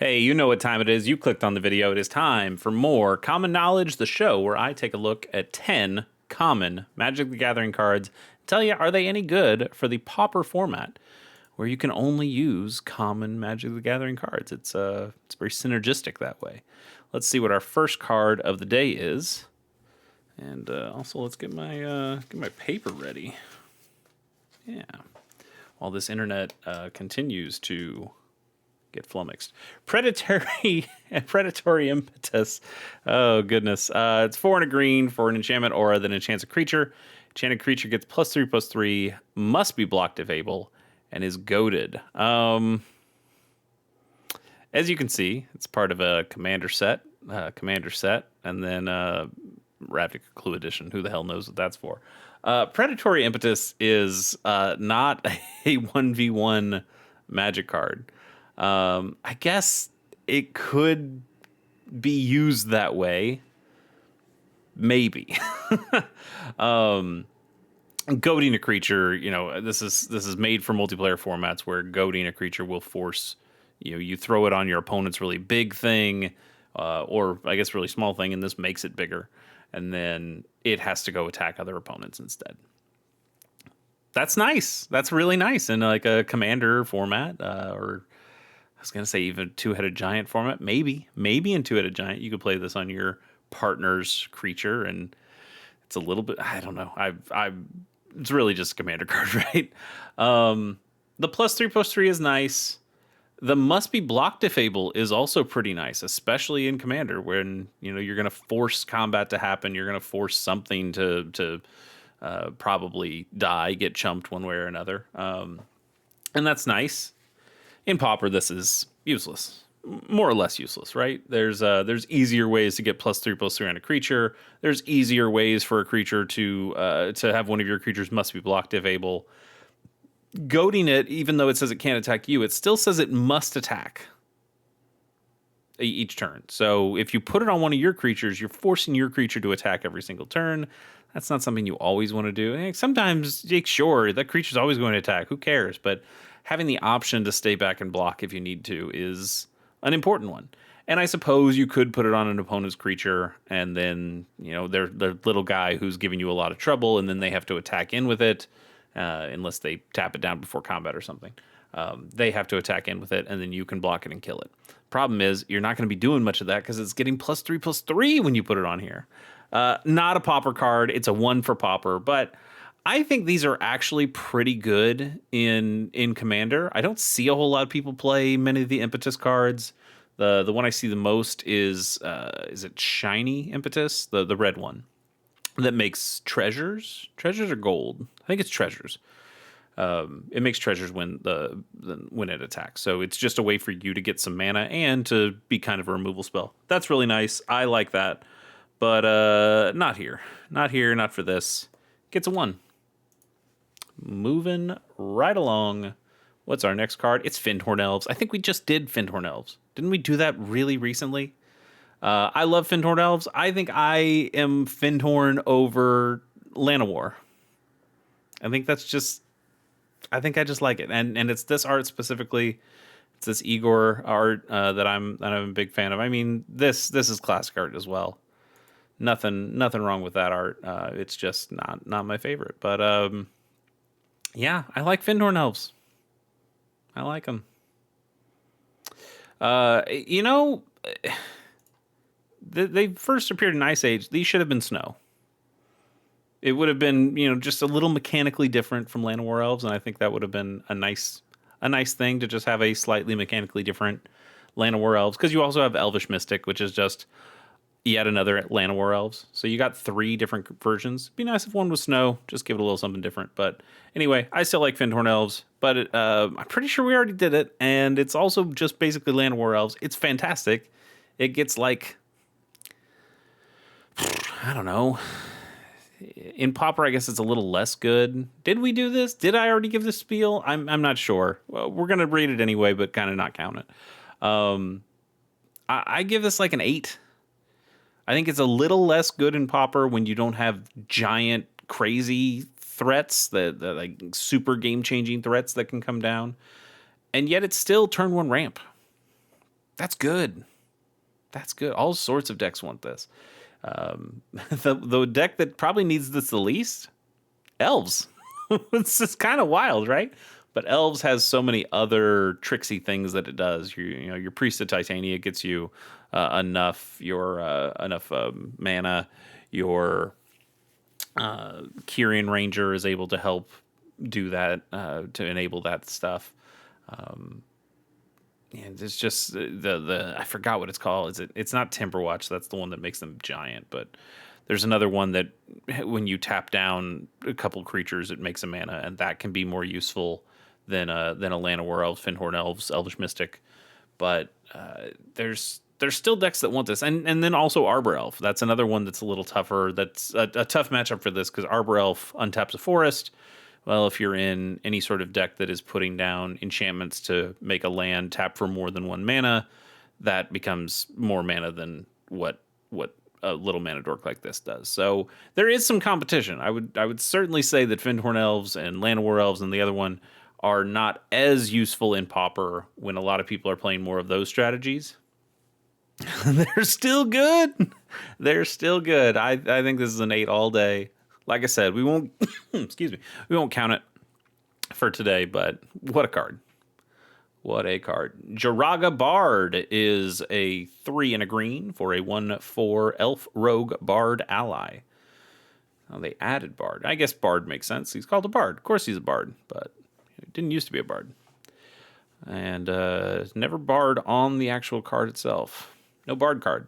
Hey, you know what time it is. You clicked on the video. It is time for more Common Knowledge, the show where I take a look at 10 common Magic the Gathering cards and tell you, are they any good for the Pauper format, where you can only use common Magic the Gathering cards. It's very synergistic that way. Let's see what our first card of the day is. And also, let's get my paper ready. Yeah. While this internet continues to get flummoxed. Predatory impetus. Oh, goodness. It's 4 and a green for an enchantment aura that enchants a creature. Enchanted creature gets +3/+3, must be blocked if able, and is goaded. As you can see, it's part of a commander set, and then Ravnica Clue Edition. Who the hell knows what that's for? Predatory Impetus is not a 1v1 magic card. I guess it could be used that way. Maybe. Goading a creature, this is made for multiplayer formats where goading a creature will force, you throw it on your opponent's really big thing, or I guess really small thing, and this makes it bigger. And then it has to go attack other opponents instead. That's nice. That's really nice in like a commander format, or I was going to say even two-headed giant format. Maybe in two-headed giant, you could play this on your partner's creature, and it's a little bit, I don't know. It's really just a commander card, right? The +3/+3 is nice. The must be blocked if able is also pretty nice, especially in commander when, you're going to force combat to happen. You're going to force something to probably die, get chumped one way or another. And that's nice. In Pauper, this is useless, more or less useless, right? There's easier ways to get +3/+3 on a creature. There's easier ways for a creature to have one of your creatures must be blocked if able. Goading it, even though it says it can't attack you, it still says it must attack each turn. So if you put it on one of your creatures, you're forcing your creature to attack every single turn. That's not something you always want to do. Sometimes, sure, that creature's always going to attack. Who cares? But having the option to stay back and block if you need to is an important one. And I suppose you could put it on an opponent's creature, and then, their little guy who's giving you a lot of trouble, and then they have to attack in with it, unless they tap it down before combat or something. They have to attack in with it, and then you can block it and kill it. Problem is, you're not going to be doing much of that because it's getting +3/+3 when you put it on here. Not a Pauper card. It's a 1 for Pauper, but I think these are actually pretty good in Commander. I don't see a whole lot of people play many of the Impetus cards. The one I see the most is it Shiny Impetus, the red one that makes treasures. Treasures or gold? I think it's treasures. It makes treasures when it attacks. So it's just a way for you to get some mana and to be kind of a removal spell. That's really nice. I like that, but not here. Not for this. Gets a 1. Moving right along. What's our next card? It's Fyndhorn Elves. I think we just did Fyndhorn Elves. Didn't we do that really recently? I love Fyndhorn Elves. I think I am Fyndhorn over Llanowar. I think I just like it. And it's this art specifically. It's this Igor art that I'm a big fan of. I mean, this is classic art as well. Nothing wrong with that art. It's just not my favorite. But yeah, I like Fyndhorn Elves. I like them. They first appeared in Ice Age. These should have been snow. It would have been, just a little mechanically different from Llanowar Elves, and I think that would have been a nice thing to just have a slightly mechanically different Llanowar Elves, because you also have Elvish Mystic, which is just yet another Llanowar Elves. So you got 3 different versions. It'd be nice if one was snow, just give it a little something different. But anyway, I still like Fyndhorn Elves, but I'm pretty sure we already did it, and it's also just basically Llanowar Elves. It's fantastic. It gets like, I don't know. In Pauper, I guess it's a little less good. Did we do this? Did I already give this spiel? I'm not sure. Well, we're gonna rate it anyway, but kind of not count it. I give this like an 8. I think it's a little less good in Pauper when you don't have giant, crazy threats, the like super game changing threats that can come down, and yet it's still turn 1 ramp. That's good. That's good. All sorts of decks want this. The deck that probably needs this the least, Elves. It's just kind of wild, right? But Elves has so many other tricksy things that it does. Your Priest of Titania gets you enough mana. Your Kyrian Ranger is able to help do that to enable that stuff. And it's just the I forgot what it's called. It's not Timberwatch. That's the one that makes them giant. But there's another one that when you tap down a couple creatures, it makes a mana, and that can be more useful than a Llanowar Elves, Fyndhorn Elves, Elvish Mystic. But there's still decks that want this, and then also Arbor Elf. That's another one that's a little tougher. That's a tough matchup for this because Arbor Elf untaps a forest. Well, if you're in any sort of deck that is putting down enchantments to make a land tap for more than one mana, that becomes more mana than what a little mana dork like this does. So there is some competition. I would certainly say that Fyndhorn Elves and Llanowar Elves and the other one are not as useful in Pauper when a lot of people are playing more of those strategies. They're still good. They're still good. I think this is an 8 all day. Like I said, we won't excuse me. We won't count it for today, but what a card. What a card. Jaraga Bard is a 3 and a green for a 1/4 elf rogue bard ally. Oh, they added Bard. I guess Bard makes sense. He's called a Bard. Of course he's a Bard, but he didn't used to be a Bard. And never Bard on the actual card itself. No Bard card.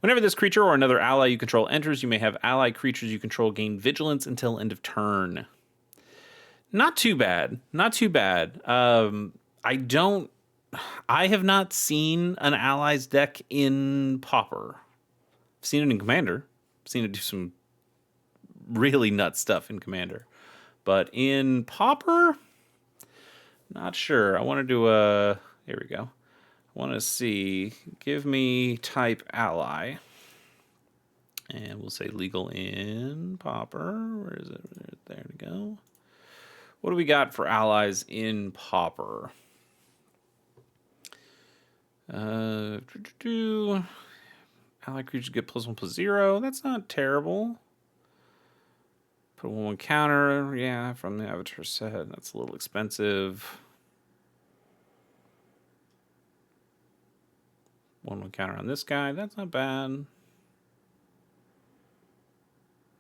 Whenever this creature or another ally you control enters, you may have ally creatures you control gain vigilance until end of turn. Not too bad. Not too bad. I have not seen an allies deck in Pauper. I've seen it in Commander. I've seen it do some really nuts stuff in Commander. But in Pauper, not sure. I want to do a... Here we go. I want to see... Give me type ally. And we'll say legal in Pauper. Where is it? There we go. What do we got for allies in Pauper? Ally creatures get +1/+0. That's not terrible. Put a 1/1 counter. Yeah, from the Avatar set. That's a little expensive. 1/1 counter on this guy. That's not bad.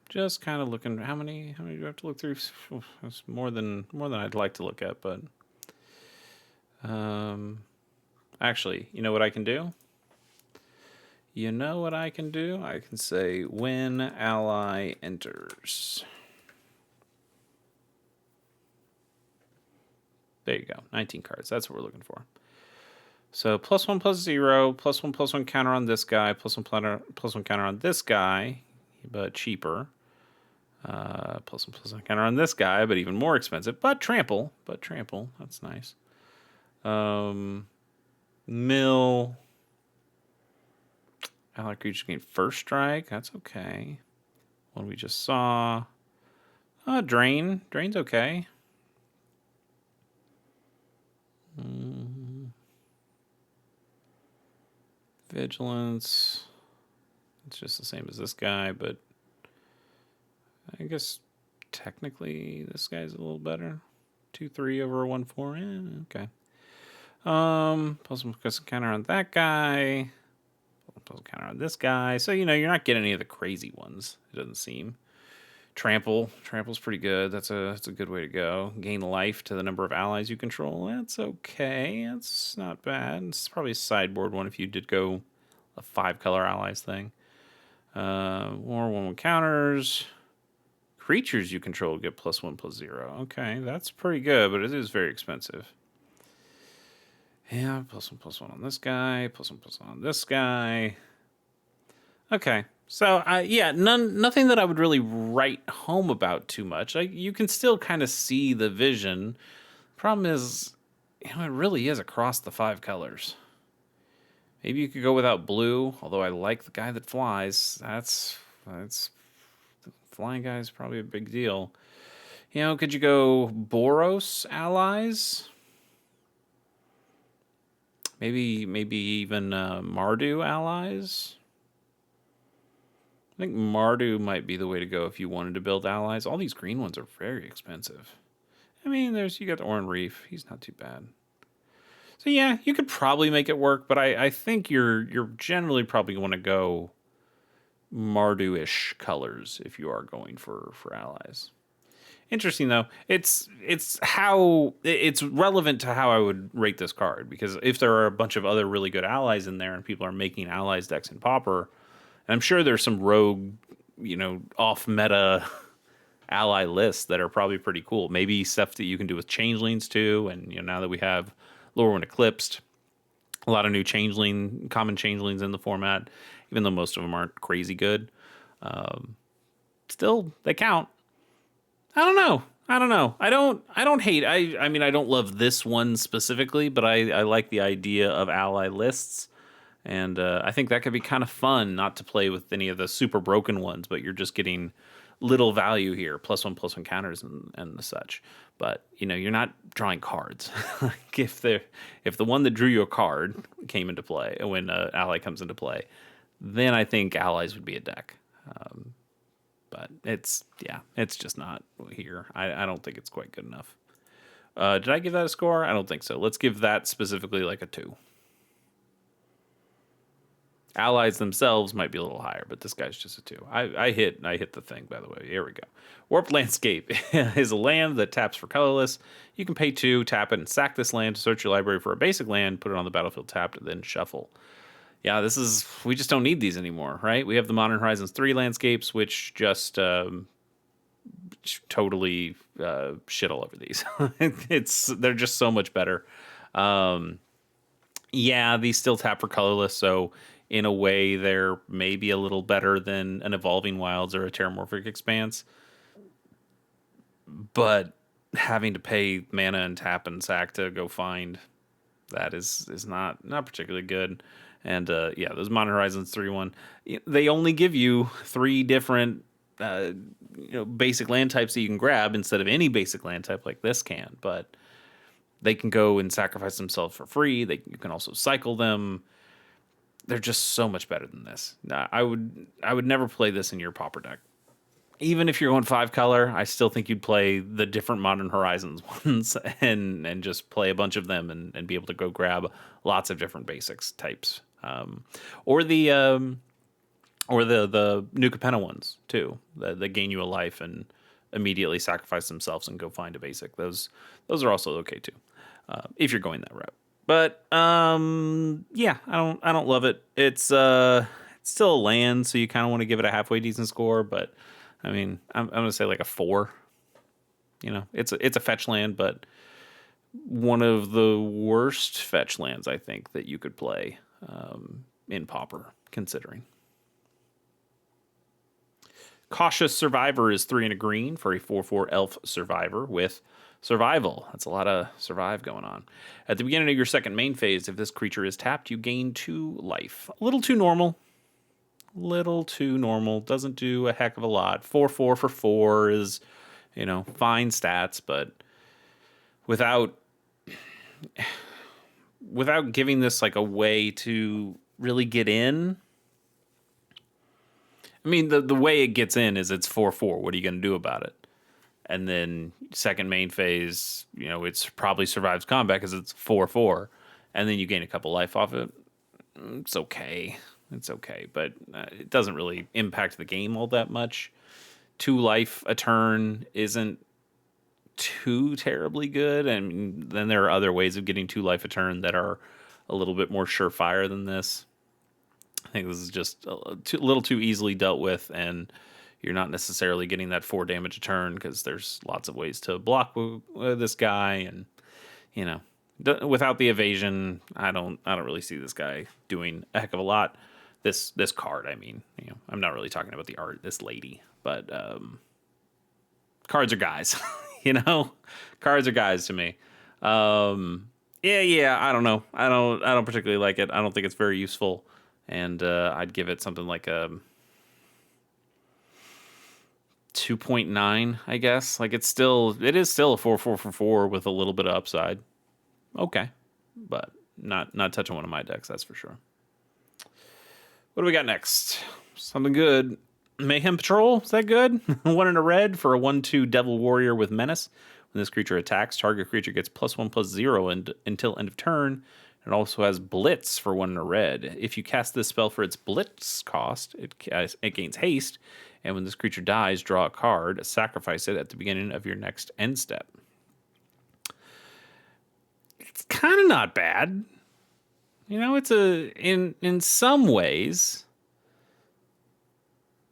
Just kind of looking. How many do you have to look through? That's more than I'd like to look at, but actually, you know what I can do? I can say when ally enters. There you go. 19 cards. That's what we're looking for. So +1/+0, +1/+1 counter on this guy, +1/+1 counter on this guy, but cheaper. +1/+1 counter on this guy, but even more expensive. But trample. That's nice. Mill. Ally creatures gain first strike. That's okay. One we just saw. Drain. Drain's okay. Vigilance. It's just the same as this guy, but I guess technically this guy's a little better. 2/3 over a 1/4. Yeah, okay. Plus counter on that guy. Plus counter on this guy. So you're not getting any of the crazy ones. It doesn't seem. Trample's pretty good. That's a good way to go. Gain life to the number of allies you control. That's okay. That's not bad. It's probably a sideboard one if you did go a 5-color allies thing. More 1/1 counters. Creatures you control get +1/+0. Okay, that's pretty good, but it is very expensive. Yeah, +1/+1 on this guy. +1/+1 on this guy. Okay. So, nothing that I would really write home about too much. You can still kind of see the vision. Problem is, it really is across the 5 colors. Maybe you could go without blue, although I like the guy that flies. That's the flying guy is probably a big deal. Could you go Boros allies? Maybe even Mardu allies. I think Mardu might be the way to go if you wanted to build allies. All these green ones are very expensive. I mean, you got the Oran Reef. He's not too bad. So yeah, you could probably make it work, but I think you're generally probably want to go Mardu-ish colors if you are going for allies. Interesting though. It's relevant to how I would rate this card, because if there are a bunch of other really good allies in there and people are making allies decks in Pauper, and I'm sure there's some rogue, off meta ally lists that are probably pretty cool. Maybe stuff that you can do with changelings too. And now that we have Lorwyn Eclipsed, a lot of new common changelings in the format, even though most of them aren't crazy good. Still, they count. I don't know. I don't hate. I mean, I don't love this one specifically, but I like the idea of ally lists. And I think that could be kind of fun, not to play with any of the super broken ones, but you're just getting little value here, +1/+1 counters and the such. But you're not drawing cards. Like if the one that drew you a card came into play, when ally comes into play, then I think allies would be a deck. But it's just not here. I don't think it's quite good enough. Did I give that a score? I don't think so. Let's give that specifically like a 2. Allies themselves might be a little higher, but this guy's just a 2. I hit the thing, by the way. Here we go. Warped Landscape is a land that taps for colorless. You can pay 2, tap it, and sack this land to search your library for a basic land, put it on the battlefield tapped, and then shuffle. Yeah, we just don't need these anymore, right? We have the Modern Horizons 3 landscapes, which just totally shit all over these. They're just so much better. Yeah, these still tap for colorless, so in a way they're maybe a little better than an Evolving Wilds or a Terramorphic Expanse. But having to pay mana and tap and sack to go find that is not particularly good. And those Modern Horizons 3-1, they only give you 3 different basic land types that you can grab instead of any basic land type like this can. But they can go and sacrifice themselves for free. You can also cycle them. They're just so much better than this. I would never play this in your Pauper deck. Even if you're going 5 color, I still think you'd play the different Modern Horizons ones and just play a bunch of them and be able to go grab lots of different basics types. Or the New Capenna ones too, that gain you a life and immediately sacrifice themselves and go find a basic. Those are also okay too, if you're going that route. But I don't love it. It's still a land, so you kind of want to give it a halfway decent score. But I mean, I'm gonna say like a 4. It's a fetch land, but one of the worst fetch lands I think that you could play in Pauper, considering. Cautious Survivor is 3 and a green for a 4/4 elf survivor with survival. That's a lot of survive going on. At the beginning of your second main phase, if this creature is tapped, you gain 2 life. A little too normal. Doesn't do a heck of a lot. 4/4 for 4 is, fine stats, but without giving this like a way to really get in. I mean, the way it gets in is it's 4/4. What are you going to do about it? And then second main phase, it's probably survives combat because it's 4/4, and then you gain a couple life off it. It's okay. But it doesn't really impact the game all that much. 2 life a turn isn't too terribly good, and then there are other ways of getting 2 life a turn that are a little bit more surefire than this. I think this is just a little too easily dealt with, and you're not necessarily getting that 4 damage a turn because there's lots of ways to block this guy, and without the evasion, I don't really see this guy doing a heck of a lot. This card, I mean, I'm not really talking about the art, this lady, but cards are guys, cards are guys to me. I don't know. I don't particularly like it. I don't think it's very useful. And I'd give it something like a 2.9, I guess. Like it is still a 4/4 for 4 with a little bit of upside. Okay, but Not touching one of my decks, that's for sure. What do we got next? Something good. Mayhem Patrol, is that good? 1 and a red for a 1/2 Devil Warrior with Menace. When this creature attacks, target creature gets +1/+0 until end of turn. It also has Blitz for 1 and a red. If you cast this spell for its Blitz cost, it gains haste. And when this creature dies, draw a card, sacrifice it at the beginning of your next end step. It's kind of not bad. You know, it's in some ways,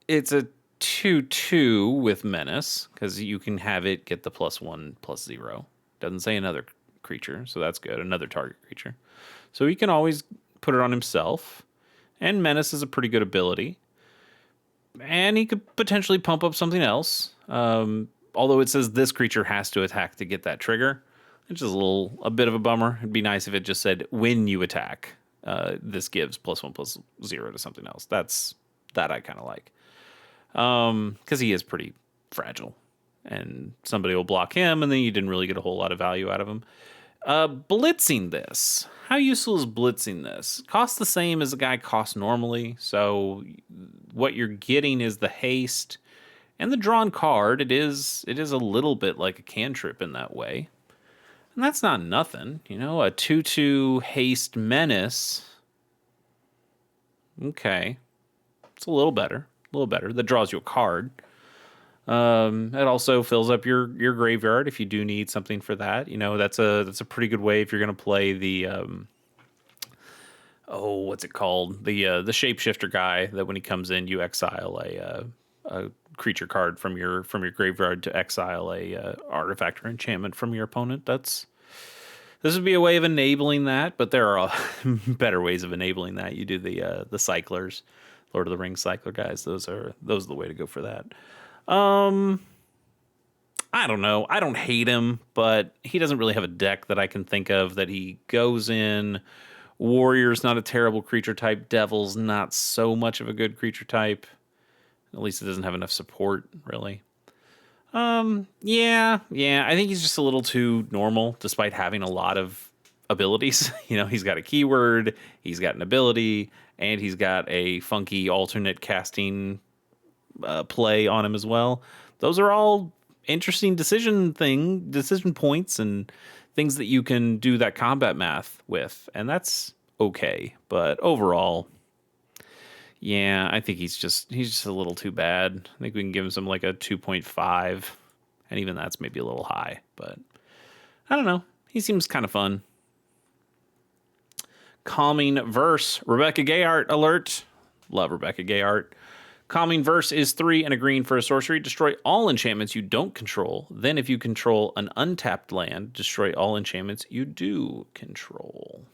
it's a 2/2 with Menace, because you can have it get the +1/+0. Doesn't say another creature, so that's good. Another target creature. So he can always put it on himself. And Menace is a pretty good ability. And he could potentially pump up something else. Although it says this creature has to attack to get that trigger, which is a bit of a bummer. It'd be nice if it just said, when you attack, this gives +1/+0 to something else. That I kind of like. Because he is pretty fragile. And somebody will block him, and then you didn't really get a whole lot of value out of him. Blitzing this. How useful is blitzing this? Costs the same as the guy costs normally. So what you're getting is the haste and the drawn card. It is a little bit like a cantrip in that way. And that's not nothing. You know, a 2/2 haste menace. Okay. It's a little better. That draws you a card. It also fills up your graveyard if you do need something for that. You know, that's a pretty good way if you're going to play the what's it called? The shapeshifter guy that when he comes in you exile a creature card from your graveyard to exile a artifact or enchantment from your opponent. This would be a way of enabling that, but there are better ways of enabling that. You do the cyclers, Lord of the Rings cycler guys. Those are the way to go for that. I don't know. I don't hate him, but he doesn't really have a deck that I can think of that he goes in. Warrior's not a terrible creature type. Devil's not so much of a good creature type. At least it doesn't have enough support, really. Yeah. I think he's just a little too normal, despite having a lot of abilities. You know, he's got a keyword, he's got an ability, and he's got a funky alternate casting play on him as well. Those are all interesting decision points and things that you can do that combat math with, and that's okay. But overall, yeah, I think he's just a little too bad. I think we can give him some like a 2.5, and even that's maybe a little high, but I don't know. He seems kind of fun. Calming Verse, Rebecca Gayart alert. Love Rebecca Gayart. Calming Verse is 3 and a green for a sorcery. Destroy all enchantments you don't control. Then if you control an untapped land, destroy all enchantments you do control.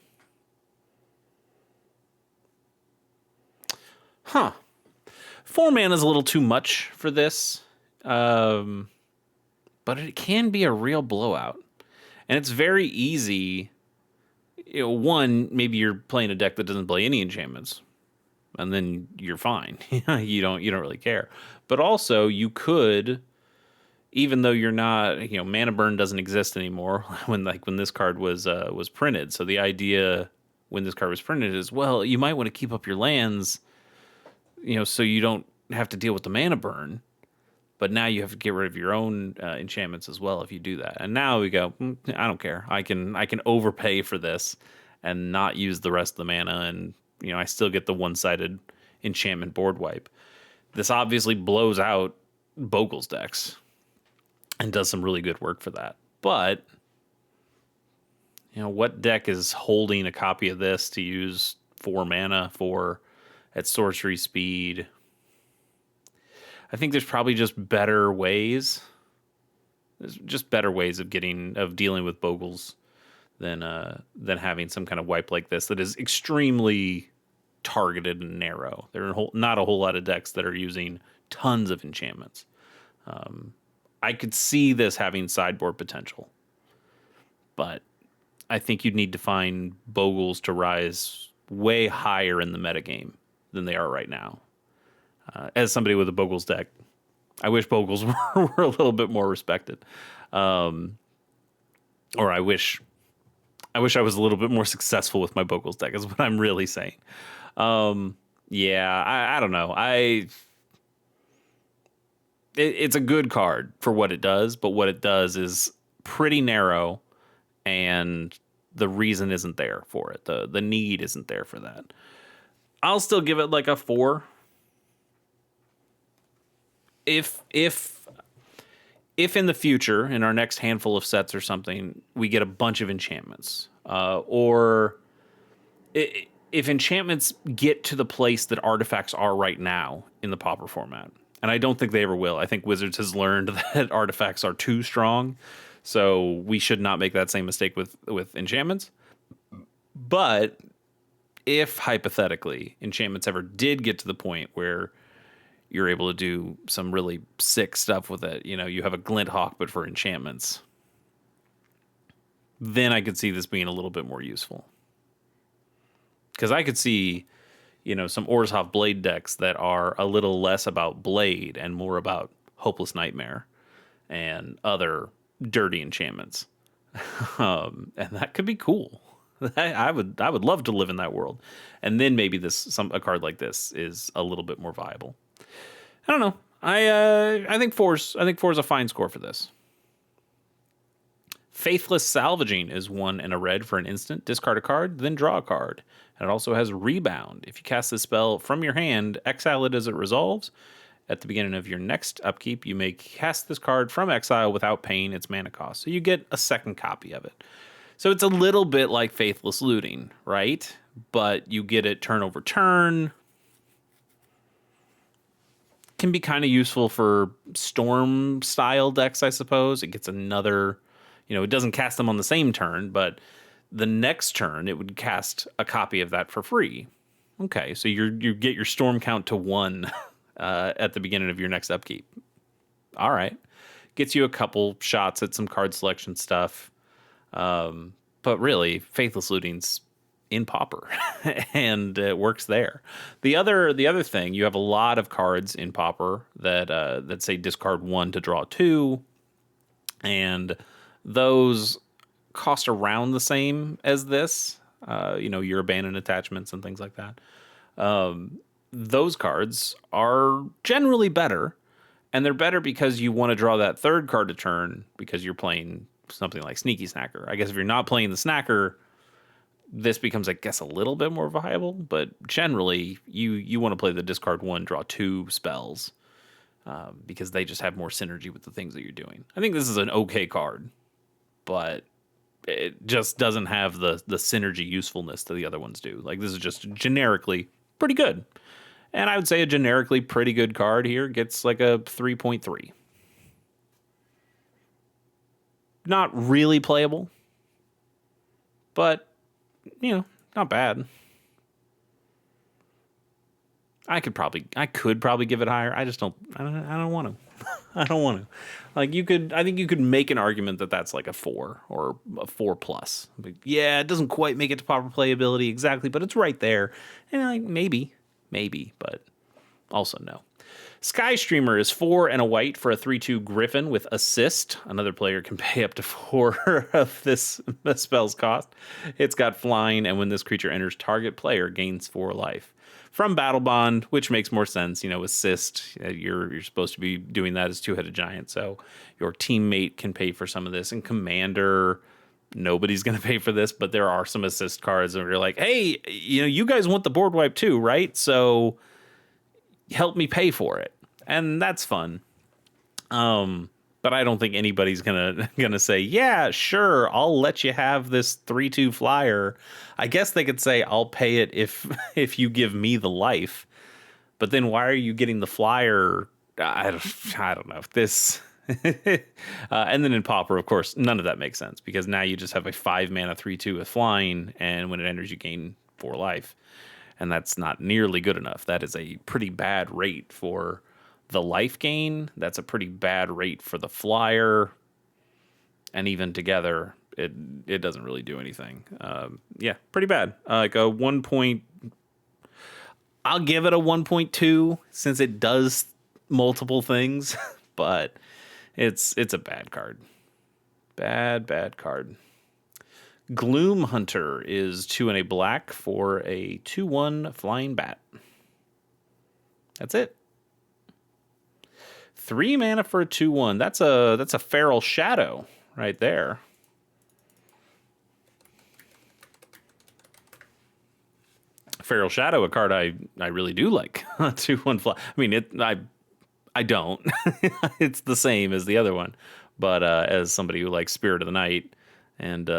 Huh. 4 mana is a little too much for this. But it can be a real blowout. And it's very easy. You know, one, maybe you're playing a deck that doesn't play any enchantments, and then you're fine. you don't really care. But also, you could, even though you're not, you know, mana burn doesn't exist anymore when this card was printed. So the idea when this card was printed is, well, you might want to keep up your lands, you know, so you don't have to deal with the mana burn. But now you have to get rid of your own enchantments as well if you do that. And now we go, I don't care. I can overpay for this and not use the rest of the mana, and you know I still get the one-sided enchantment board wipe. This obviously blows out Bogle's decks and does some really good work for that. But you know, what deck is holding a copy of this to use 4 mana for at sorcery speed? I think there's probably just better ways. There's just better ways of dealing with Bogles than having some kind of wipe like this that is extremely targeted and narrow. There are not a whole lot of decks that are using tons of enchantments. I could see this having sideboard potential, but I think you'd need to find Bogles to rise way higher in the metagame than they are right now. As somebody with a Bogles deck, I wish Bogles were a little bit more respected. Or I wish I wish I was a little bit more successful with my vocals deck, is what I'm really saying. Yeah, I don't know. It's a good card for what it does, but what it does is pretty narrow, and the reason isn't there for it. The need isn't there for that. I'll still give it like a 4. If in the future, in our next handful of sets or something, we get a bunch of enchantments, or if enchantments get to the place that artifacts are right now in the Pauper format, and I don't think they ever will. I think Wizards has learned that artifacts are too strong, so we should not make that same mistake with enchantments. But if hypothetically enchantments ever did get to the point where you're able to do some really sick stuff with it, you have a Glint Hawk, but for enchantments, then I could see this being a little bit more useful. Because I could see, some Orzhov Blade decks that are a little less about Blade and more about Hopeless Nightmare and other dirty enchantments. And that could be cool. I would love to live in that world. And then maybe a card like this is a little bit more viable. I don't know. I think four's a fine score for this. Faithless Salvaging is 1 and a red for an instant. Discard a card, then draw a card. And it also has Rebound. If you cast this spell from your hand, exile it as it resolves. At the beginning of your next upkeep, you may cast this card from exile without paying its mana cost. So you get a second copy of it. So it's a little bit like Faithless Looting, right? But you get it turn over turn. Can be kind of useful for Storm style decks, I suppose. It gets another, it doesn't cast them on the same turn, but the next turn it would cast a copy of that for free. Okay, so you get your Storm count to 1 at the beginning of your next upkeep. All right. Gets you a couple shots at some card selection stuff. But really, Faithless Looting's in Pauper, and it works there. The other thing, you have a lot of cards in Pauper that say discard 1 to draw 2, and those cost around the same as this. Your abandoned attachments and things like that. Those cards are generally better, and they're better because you want to draw that third card to turn because you're playing something like Sneaky Snacker. I guess if you're not playing the Snacker, this becomes, I guess, a little bit more viable, but generally you want to play the discard 1, draw 2 spells because they just have more synergy with the things that you're doing. I think this is an okay card, but it just doesn't have the synergy usefulness that the other ones do. Like, this is just generically pretty good. And I would say a generically pretty good card here gets like a 3.3. Not really playable, but, not bad. I could probably give it higher. I don't want to. I don't want to. Like, I think you could make an argument that that's like a 4 or a 4 plus. But yeah, it doesn't quite make it to proper playability exactly, but it's right there. And like, maybe, but also no. Sky Streamer is 4 and a white for a 3/2 Griffin with assist. Another player can pay up to 4 of this spell's cost. It's got flying, and when this creature enters, target player gains 4 life. From Battle Bond, which makes more sense. Assist, you're supposed to be doing that as Two-Headed Giant, so your teammate can pay for some of this. And Commander, nobody's going to pay for this, but there are some assist cards where you're like, hey, you guys want the board wipe too, right? So help me pay for it. And that's fun. But I don't think anybody's gonna say, yeah, sure, I'll let you have this 3/2 flyer. I guess they could say, I'll pay it if you give me the life. But then why are you getting the flyer? I don't know. This and then in Pauper, of course, none of that makes sense because now you just have a 5 mana 3/2 with flying, and when it enters, you gain 4 life. And that's not nearly good enough. That is a pretty bad rate for the life gain. That's a pretty bad rate for the flyer. And even together, it doesn't really do anything. Yeah, pretty bad. Like a 1 point. I'll give it a 1.2 since it does multiple things, but it's a bad card. Bad card. Gloom Hunter is 2 and a black for a 2/1 flying bat. That's it. 3 mana for a 2/1. That's a Feral Shadow right there. Feral Shadow, a card I really do like. 2/1 fly. I mean, I don't. It's the same as the other one, but as somebody who likes Spirit of the Night and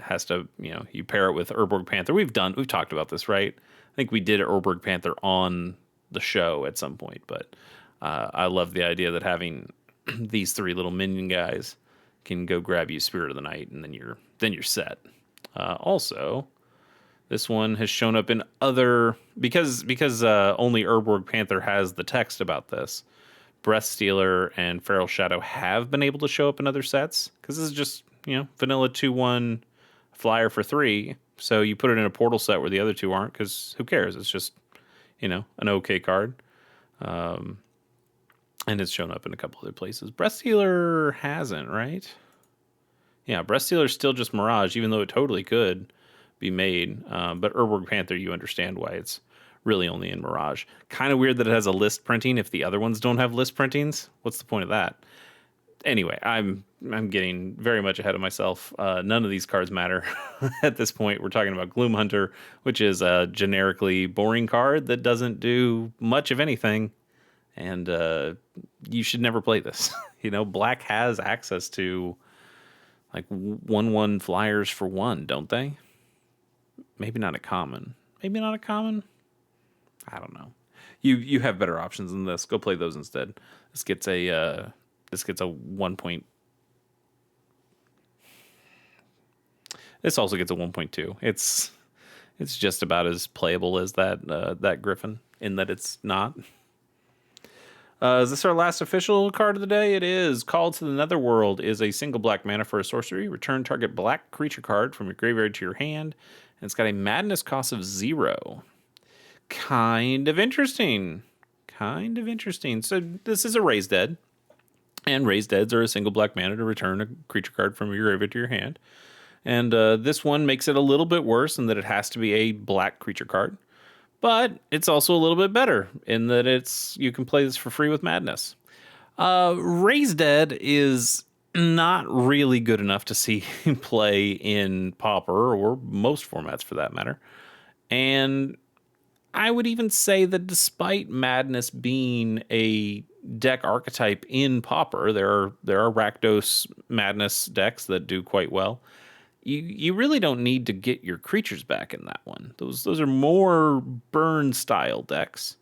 has to, you pair it with Urborg Panther. We've talked about this, right? I think we did Urborg Panther on the show at some point, but I love the idea that having these 3 little minion guys can go grab you Spirit of the Night, and then you're set. Also, this one has shown up in other because only Urborg Panther has the text about this. Breath Stealer and Feral Shadow have been able to show up in other sets because this is just vanilla 2/1 flyer for 3. So you put it in a portal set where the other 2 aren't, because who cares? It's just an okay card, and it's shown up in a couple other places. Breath Stealer hasn't, right? Yeah, Breath Stealer's still just Mirage, even though it totally could be made. But Urborg Panther, you understand why it's really only in Mirage. Kind of weird that it has a list printing if the other ones don't have list printings. What's the point of that? Anyway, I'm getting very much ahead of myself. None of these cards matter at this point. We're talking about Gloom Hunter, which is a generically boring card that doesn't do much of anything, and you should never play this. Black has access to like 1/1 flyers for 1, don't they? Maybe not a common. Maybe not a common. I don't know. You have better options than this. Go play those instead. This gets a 1 point. This also gets a 1.2. It's just about as playable as that Griffin, in that it's not. Is this our last official card of the day? It is. Call to the Netherworld is a single black mana for a sorcery. Return target black creature card from your graveyard to your hand. And it's got a madness cost of 0. Kind of interesting. So this is a Raised Dead. And Raised Deads are a single black mana to return a creature card from your graveyard to your hand. And this one makes it a little bit worse in that it has to be a black creature card. But it's also a little bit better in that you can play this for free with Madness. Raised Dead is not really good enough to see play in Pauper or most formats for that matter. And I would even say that despite Madness being a deck archetype in Pauper, there are Rakdos Madness decks that do quite well. You really don't need to get your creatures back in that one. Those are more burn style decks.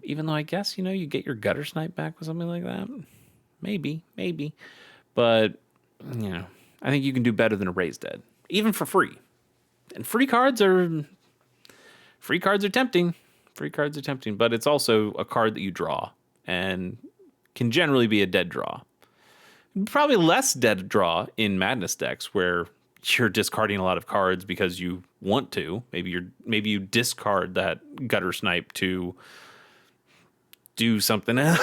Even though I guess you get your Gutter Snipe back with something like that. Maybe. But I think you can do better than a Raised Dead, even for free. And free cards are tempting. But it's also a card that you draw and can generally be a dead draw. Probably less dead draw in Madness decks where you're discarding a lot of cards because you want to. Maybe you discard that Gutter Snipe to do something else.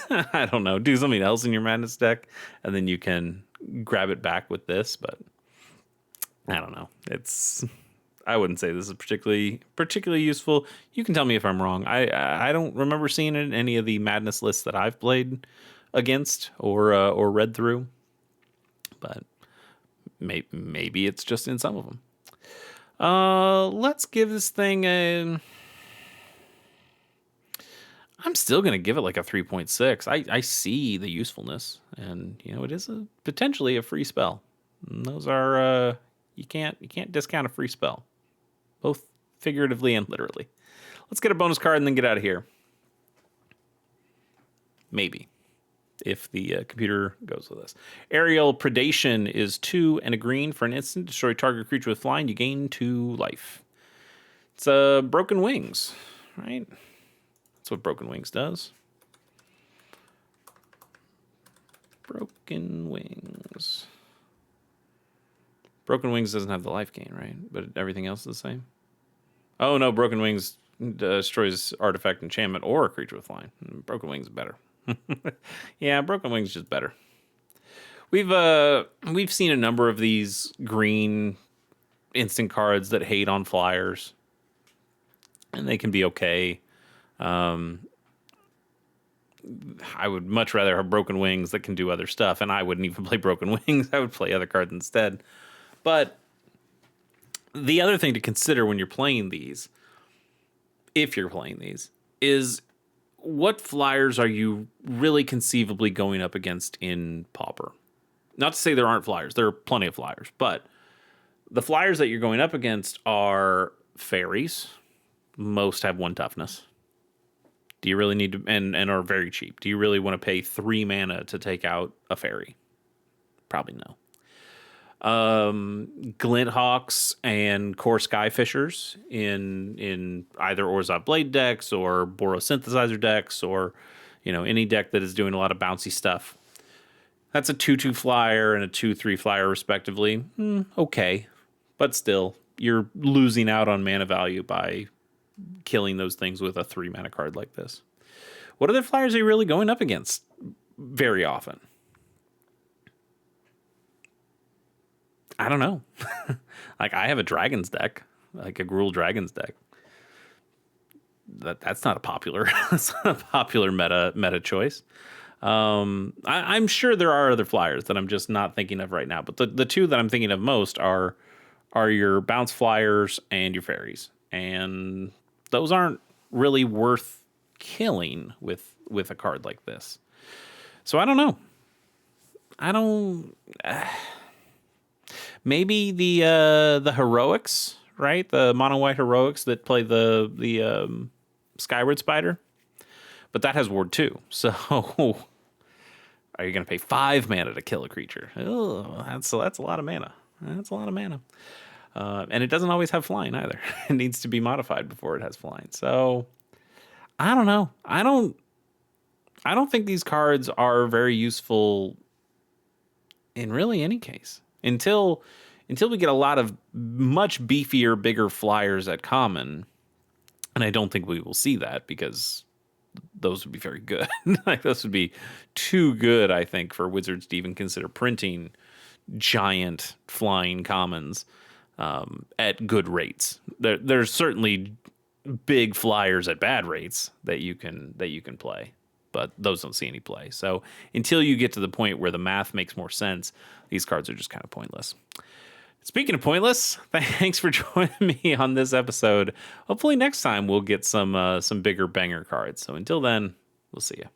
I don't know, do something else in your Madness deck, and then you can grab it back with this. But I don't know. I wouldn't say this is particularly useful. You can tell me if I'm wrong. I don't remember seeing it in any of the Madness lists that I've played against or read through, but maybe it's just in some of them. Let's give this thing I'm still gonna give it like a 3.6. I see the usefulness, and it is potentially a free spell. And those are you can't discount a free spell, both figuratively and literally. Let's get a bonus card and then get out of here. Maybe, if the computer goes with us. Aerial Predation is 2 and a green for an instant. Destroy target creature with flying. You gain 2 life. It's Broken Wings, right? That's what Broken Wings does. Broken Wings. Broken Wings doesn't have the life gain, right? But everything else is the same. Oh no, Broken Wings destroys artifact, enchantment, or a creature with flying. Broken Wings is better. Yeah, Broken Wings is just better. We've seen a number of these green instant cards that hate on flyers, and they can be okay. I would much rather have Broken Wings that can do other stuff, and I wouldn't even play Broken Wings. I would play other cards instead. But the other thing to consider when you're playing these, if you're playing these, is what flyers are you really conceivably going up against in Pauper? Not to say there aren't flyers. There are plenty of flyers. But the flyers that you're going up against are fairies. Most have 1 toughness. Do you really need to, and are very cheap. Do you really want to pay 3 mana to take out a fairy? Probably no. Glint Hawks and Core Skyfishers in either Orzhov Blade decks or Boros Synthesizer decks, or any deck that is doing a lot of bouncy stuff. That's a 2/2 flyer and a 2/3 flyer respectively. Okay, but still, you're losing out on mana value by killing those things with a 3 mana card like this. What other flyers are you really going up against very often? I don't know. Like, I have a Dragons deck, like a Gruul Dragons deck. That's not a popular that's not a popular meta choice. I'm sure there are other flyers that I'm just not thinking of right now, but the 2 that I'm thinking of most are your bounce flyers and your fairies, and those aren't really worth killing with a card like this. So I don't know. Maybe the heroics, right? The mono white heroics that play the Skyward Spider, but that has Ward 2. So are you going to pay 5 mana to kill a creature? Oh, that's a lot of mana. That's a lot of mana. And it doesn't always have flying either. It needs to be modified before it has flying. So I don't know. I don't think these cards are very useful in really any case until we get a lot of much beefier, bigger flyers at common. And I don't think we will see that, because those would be very good. Like, those would be too good, I think, for Wizards to even consider printing giant flying commons at good rates. There's certainly big flyers at bad rates that you can play, but those don't see any play. So until you get to the point where the math makes more sense, these cards are just kind of pointless. Speaking of pointless, thanks for joining me on this episode. Hopefully next time we'll get some bigger banger cards. So until then, we'll see you.